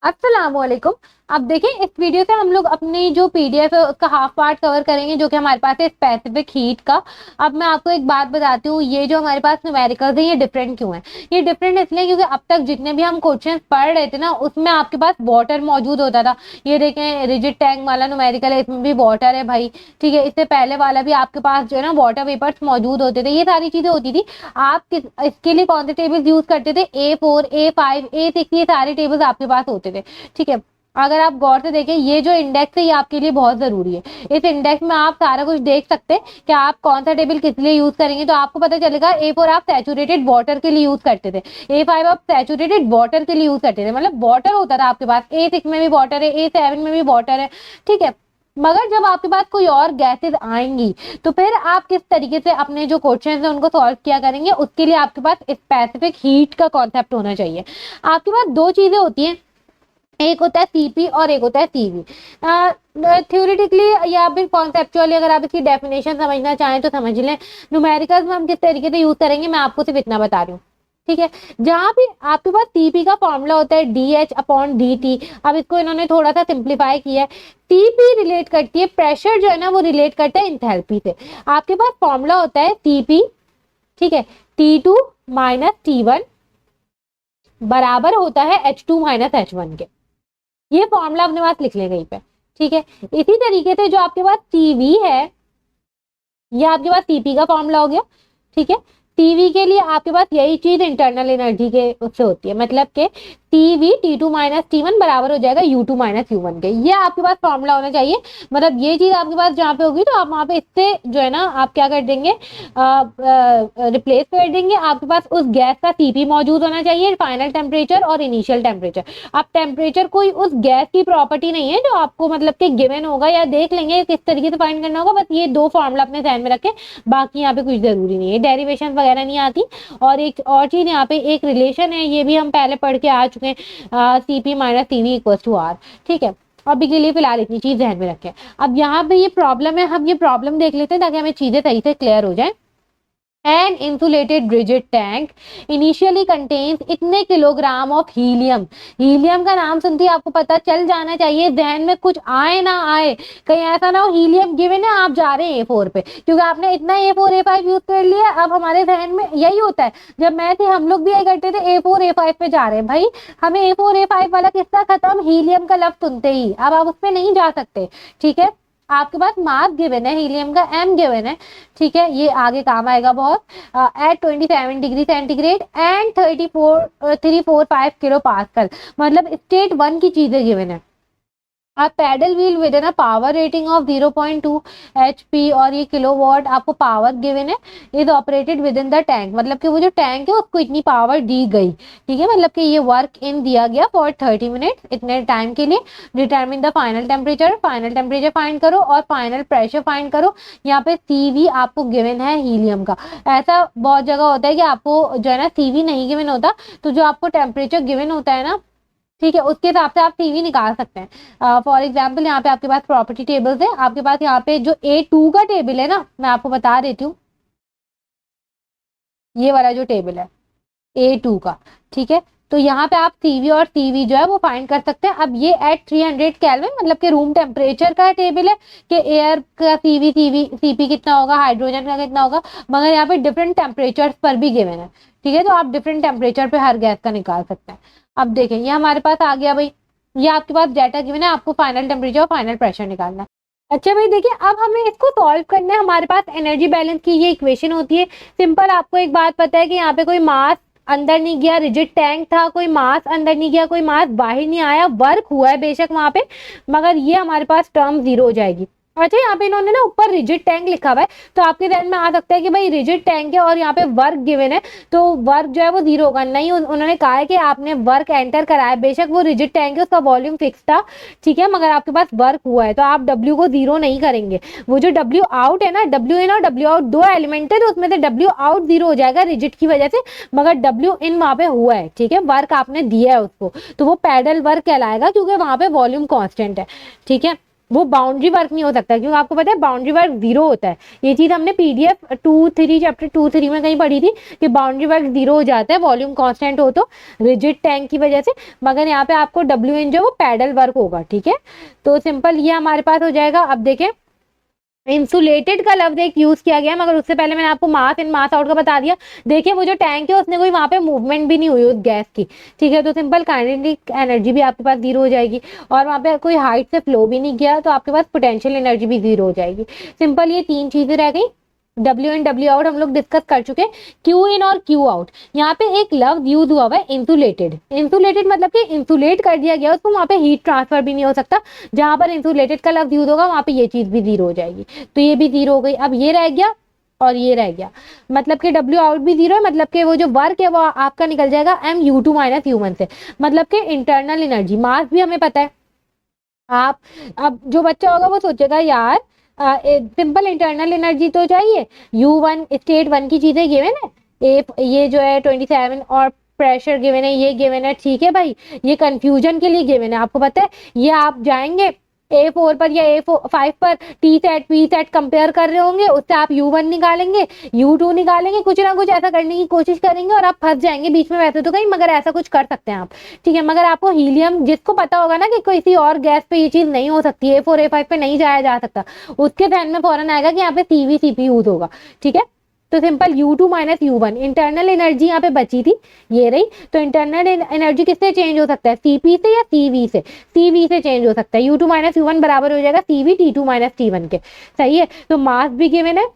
अस्सलामुअलैकुम। अब देखिए, इस वीडियो से हम लोग अपनी जो पीडीएफ है उसका हाफ पार्ट कवर करेंगे, जो कि हमारे पास है स्पेसिफिक हीट का। अब मैं आपको एक बात बताती हूँ, ये जो हमारे पास न्यूमेरिकल्स है ये डिफरेंट क्यों है। ये डिफरेंट इसलिए क्योंकि अब तक जितने भी हम क्वेश्चंस पढ़ रहे थे ना, उसमें आपके पास वाटर मौजूद होता था। ये देखें, रिजिड टैंक वाला न्यूमेरिकल है, इसमें भी वाटर है भाई। ठीक है, इससे पहले वाला भी आपके पास जो है ना वाटर वेपर्स मौजूद होते थे, ये सारी चीजें होती थी। आप इसके लिए कौन से टेबल्स यूज करते थे? A4, A5, A6, ये सारे टेबल्स आपके पास होते थे। ठीक है, अगर आप गौर से देखें, ये जो इंडेक्स है ये आपके लिए बहुत जरूरी है। इस इंडेक्स में आप सारा कुछ देख सकते हैं कि आप कौन सा टेबल किस लिए यूज करेंगे, तो आपको पता चलेगा। A4 आप सैचुरेटेड वाटर के लिए यूज करते थे, A5 आप सैचुरेटेड वाटर के लिए यूज करते थे, मतलब वाटर होता था आपके पास। A6 में भी वाटर है, A7 में भी वाटर है। ठीक है, मगर जब आपके पास कोई और गैसेज आएंगी तो फिर आप किस तरीके से अपने जो क्वेश्चन है उनको सॉल्व किया करेंगे, उसके लिए आपके पास स्पेसिफिक हीट का कॉन्सेप्ट होना चाहिए। आपके पास दो चीजें होती हैं, एक होता है सीपी और एक होता है सीवी। थ्योरेटिकली या फिर कॉन्सेप्चुअली अगर आप इसकी डेफिनेशन समझना चाहें तो समझ लें। न्यूमेरिकल्स में हम किस तरीके से यूज करेंगे मैं आपको सिर्फ इतना बता रही हूँ। ठीक है, जहां भी आपके पास सीपी का फॉर्मूला होता है DH/dt। अब इसको इन्होंने थोड़ा सा सिंप्लीफाई किया है। सीपी रिलेट करती है, प्रेशर जो है ना वो रिलेट करता है इंथैल्पी से। आपके पास फॉर्मूला होता है सीपी, ठीक है, T2 माइनस T1 बराबर होता है H2 माइनस H1 के। ये फॉर्मूला अपने पास लिख ले कहीं पे। ठीक है, इसी तरीके से जो आपके पास सीवी है, ये आपके पास सीपी का फॉर्मूला हो गया। ठीक है, सीवी के लिए आपके पास यही चीज इंटरनल एनर्जी के उससे होती है, मतलब के टीवी T2 माइनस T1 बराबर हो जाएगा U2 माइनस U1 के। ये आपके पास फॉर्मूला होना चाहिए। मतलब ये चीज आपके पास जहाँ पे होगी तो आप वहां पे इससे जो है ना आप क्या कर देंगे, रिप्लेस कर देंगे। आपके पास उस गैस का सीपी मौजूद होना चाहिए, फाइनल टेम्परेचर और इनिशियल टेम्परेचर। अब टेम्परेचर कोई उस गैस की प्रॉपर्टी नहीं है जो आपको मतलब कि गिवन होगा, या देख लेंगे किस तरीके से फाइंड करना होगा। बस ये दो फॉर्मूला अपने ध्यान में रखें, बाकी यहाँ पे कुछ जरूरी नहीं है, डेरिवेशन वगैरह नहीं आती। और एक और चीज यहाँ पे एक रिलेशन है, ये भी हम पहले पढ़ के आ चुके हैं, CP minus CV equals to R। ठीक है, अभी के लिए फिलहाल इतनी चीज ध्यान में रखें। अब यहाँ पे ये प्रॉब्लम है, हम ये प्रॉब्लम देख लेते हैं ताकि हमें चीजें सही से क्लियर हो जाए। An insulated rigid tank initially contains इतने किलोग्राम ऑफ हीलियम। हीलियम का नाम सुनते ही आपको पता चल जाना चाहिए, ध्यान में कुछ आए ना आए, कहीं ऐसा ना हो हीलियम गिवन है आप जा रहे हैं A4 पे, क्योंकि आपने इतना A4 A5 यूज कर लिया। अब हमारे ध्यान में यही होता है, जब मैं थी हम लोग भी यही करते थे, A4 A5 पे जा रहे हैं भाई, हमें A4 A5 वाला किस्सा खत्म, हीलियम का लफ्ज सुनते ही अब आप उस पे नहीं जा सकते। ठीक है, आपके पास मास गिवन है हीलियम का, M गिवन है। ठीक है, ये आगे काम आएगा बहुत। At 27 degree centigrade and 345 kilo pascal, मतलब स्टेट 1 की चीजें गिवन है। आप पैडल व्हील विद ना पावर रेटिंग ऑफ 0.2 HP और ये किलोवाट आपको पावर गिवन है, is operated within the tank, मतलब कि वो जो टैंक है उसको इतनी पावर दी गई। ठीक है, मतलब कि ये वर्क इन दिया गया फॉर 30 मिनट, इतने टाइम के लिए। Determine the final temperature, final temperature find करो और फाइनल प्रेशर फाइंड करो। यहाँ पे CV आपको गिवन है हीलियम का। ऐसा बहुत जगह होता है कि आपको जो है ना CV नहीं गिवन होता, तो जो आपको टेम्परेचर गिवन होता है ना, ठीक है, उसके हिसाब से आप CV निकाल सकते हैं। फॉर एग्जाम्पल यहाँ पे आपके पास प्रॉपर्टी टेबल्स है, आपके पास यहाँ पे जो A2 का टेबल है ना, मैं आपको बता देती हूँ, ये वाला जो टेबल है A2 का। ठीक है, तो यहाँ पे आप CV और CV जो है वो फाइंड कर सकते हैं। अब ये एट 300 केल्विन, मतलब कि रूम टेम्परेचर का टेबल है कि एयर का CP कितना होगा, हाइड्रोजन का कितना होगा, मगर यहाँ पे डिफरेंट टेम्परेचर पर भी गिवन है। ठीक है, तो आप डिफरेंट टेम्परेचर पे हर गैस का निकाल सकते हैं। अब देखें, ये हमारे पास आ गया भाई, ये आपके पास डाटा गिवन है, आपको फाइनल टेम्परेचर और फाइनल प्रेशर निकालना है। अच्छा भाई देखिए, अब हमें इसको सॉल्व करना है। हमारे पास एनर्जी बैलेंस की ये इक्वेशन होती है सिंपल। आपको एक बात पता है कि यहाँ पे कोई मास अंदर नहीं गया, रिजिड टैंक था, कोई मास अंदर नहीं गया, कोई मास बाहर नहीं आया, वर्क हुआ है बेशक वहां पे, मगर ये हमारे पास टर्म 0 हो जाएगी। अच्छा, यहाँ पे इन्होंने ना ऊपर रिजिड टैंक लिखा हुआ है, तो आपके ध्यान में आ सकता है कि भाई रिजिड टैंक है और यहाँ पे वर्क गिवन है, तो वर्क जो है वो 0 होगा। नहीं, उन्होंने कहा है कि आपने वर्क एंटर कराया, बेशक वो रिजिड टैंक है, उसका वॉल्यूम फिक्स था। ठीक है, मगर आपके पास वर्क हुआ है, तो आप W को 0 नहीं करेंगे। वो जो W आउट है ना, W इन और W आउट दो एलिमेंट है, तो उसमें से W आउट 0 हो जाएगा रिजिड की वजह से, मगर W इन वहां पे हुआ है। ठीक है, वर्क आपने दिया है उसको, तो वो पैडल वर्क कहलाएगा क्योंकि वहां पे वॉल्यूम कॉन्स्टेंट है। ठीक है, वो बाउंड्री वर्क नहीं हो सकता, क्योंकि आपको पता है बाउंड्री वर्क 0 होता है। ये चीज हमने PDF 2-3 चैप्टर 2-3 में कहीं पढ़ी थी कि बाउंड्री वर्क 0 हो जाता है वॉल्यूम कांस्टेंट हो तो, रिजिड टैंक की वजह से। मगर यहाँ पे आपको WN जो वो पैडल वर्क होगा, ठीक है। तो सिंपल ये हमारे पास हो जाएगा। अब देखें, इंसुलेटेड का लफ्ज एक यूज किया गया, मगर उससे पहले मैंने आपको मास इन मास आउट का बता दिया। देखिए वो जो टैंक है उसने कोई वहां पे मूवमेंट भी नहीं हुई उस गैस की, ठीक है। तो सिंपल काइनेटिक एनर्जी भी आपके पास 0 हो जाएगी, और वहां पे कोई हाइट से फ्लो भी नहीं किया, तो आपके पास पोटेंशियल एनर्जी भी 0 हो जाएगी। सिंपल ये 3 चीजें रह गई। W इन W आउट हम लोग डिस्कस कर चुके हैं। Q इन और Q आउट, यहाँ पे एक लफ्ज यूज हुआ हुआ है इंसुलेटेड। इंसुलेटेड मतलब कि इंसुलेट कर दिया गया उसको, वहां पे हीट ट्रांसफर भी नहीं हो सकता। जहां पर इंसुलेटेड का लफ्ज यूज होगा वहां पे ये चीज भी 0 हो जाएगी, तो ये भी 0 हो गई। अब ये रह गया और ये रह गया, मतलब कि W आउट भी 0 है, मतलब कि वो जो वर्क है वो आपका निकल जाएगा MU2 - U1 से। मतलब कि इंटरनल एनर्जी मास भी हमें पता है। आप अब जो बच्चा होगा वो सोचेगा यार सिंपल इंटरनल एनर्जी तो चाहिए, U1 स्टेट 1 की चीजें गिवन है, ये जो है 27 और प्रेशर गिवन है, ये गिवन है, ठीक है भाई। ये कंफ्यूजन के लिए गिवन है, आपको पता है। ये आप जाएंगे A4 पर या A5 पर T set P set compare कर रहे होंगे, उससे आप U1 निकालेंगे, U2 निकालेंगे, कुछ ना कुछ ऐसा करने की कोशिश करेंगे और आप फंस जाएंगे बीच में वैसे तो कहीं, मगर ऐसा कुछ कर सकते हैं आप, ठीक है। मगर आपको हीलियम, जिसको पता होगा ना कि किसी और गैस पे ये चीज नहीं हो सकती, A4 A5 पे नहीं जाया जा सकता, उसके ध्यान में फौरन आएगा कि यहाँ पे CVCP यूज होगा, ठीक है। तो simple U2 - U1 internal energy यहाँ पे बची थी, ये रही। तो इंटरनल एनर्जी किससे चेंज हो सकता है, CP से या CV से? CV से चेंज हो सकता है। U2 - U1 बराबर हो जाएगा CV T2 - T1 के, सही है। तो मास भी गिवन है,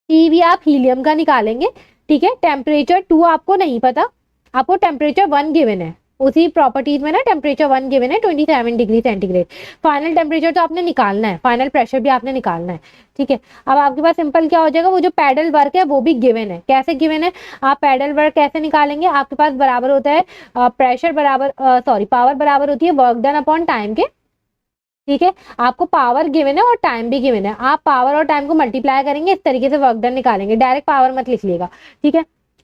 CV आप हीलियम का निकालेंगे, ठीक है। टेम्परेचर 2 आपको नहीं पता, आपको टेम्परेचर 1 गिवन है, उसी प्रॉपर्टीज में ना टेम्परेचर 1 गिवन है 27 डिग्री सेंटीग्रेड। फाइनल टेम्परेचर तो आपने निकालना है, फाइनल प्रेशर भी आपने निकालना है, ठीक है। अब आपके पास सिंपल क्या हो जाएगा, वो जो पैडल वर्क है वो भी गिवन है। कैसे गिवन है, आप पैडल वर्क कैसे निकालेंगे, आपके पास बराबर होता है प्रेशर बराबर पावर बराबर होती है वर्क डन अपॉन टाइम के, ठीक है। आपको पावर गिवन है और टाइम भी गिवन है, आप पावर और टाइम को मल्टीप्लाई करेंगे, इस तरीके से वर्क डन निकालेंगे। डायरेक्ट पावर मत लिख लिएगा, ठीक है।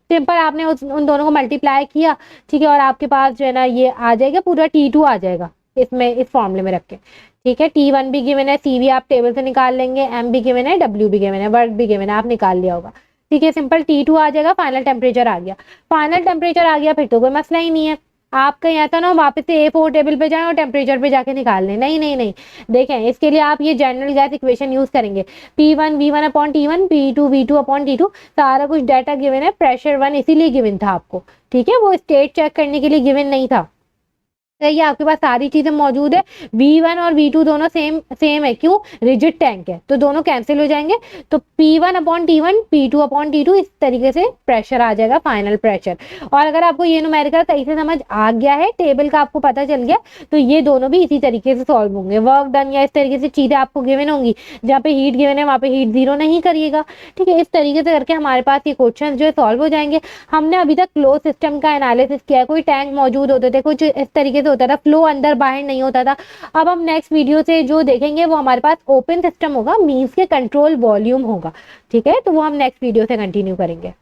सिंपल आपने उन दोनों को मल्टीप्लाई किया, ठीक है, और आपके पास जो है ना ये आ जाएगा पूरा T2 आ जाएगा इसमें, इस फॉर्मूले में रख के, ठीक है। T1 भी गिवन है, CV आप टेबल से निकाल लेंगे, M भी गिवन है, W भी गिवन है, वर्क भी गिवन है, आप निकाल लिया होगा, ठीक है। सिंपल T2 आ जाएगा, फाइनल टेम्परेचर आ गया। फाइनल टेम्परेचर आ गया फिर तो कोई मसला ही नहीं है। आप कहीं ऐसा ना वापस से A4 टेबल पे जाएं और टेम्परेचर पे जाके निकाल लें, नहीं नहीं नहीं। देखें, इसके लिए आप ये जनरल गैस इक्वेशन यूज करेंगे, P1 V1 upon T1, P2 V2 upon T2, सारा कुछ डाटा गिवन है। प्रेशर 1 इसीलिए गिवन था आपको, ठीक है, वो स्टेट चेक करने के लिए गिवन नहीं था। तो ये आपके पास सारी चीजें मौजूद है। V1 और V2 दोनों सेम है, क्यों, रिजिड टैंक है, तो दोनों कैंसिल हो जाएंगे। तो P1 upon T1, P2 upon T2, इस तरीके से प्रेशर आ जाएगा, फाइनल प्रेशर। और अगर आपको ये न्यूमेरिकल सही से समझ आ गया है, टेबल का आपको पता चल गया, तो ये दोनों भी इसी तरीके से सॉल्व होंगे। वर्क डन या इस तरीके से चीजें आपको गिवन होंगी, जहाँ पे हीट गिवन है वहाँ पे हीट 0 नहीं करिएगा, ठीक है। इस तरीके से करके हमारे पास ये क्वेश्चन जो है सॉल्व हो जाएंगे। हमने अभी तक क्लोज सिस्टम का एनालिसिस किया, कोई टैंक मौजूद होते थे, कुछ इस तरीके से होता था, फ्लो अंदर बाहर नहीं होता था। अब हम नेक्स्ट वीडियो से जो देखेंगे वो हमारे पास ओपन सिस्टम होगा, मींस के कंट्रोल वॉल्यूम होगा, ठीक है। तो वो हम नेक्स्ट वीडियो से कंटिन्यू करेंगे।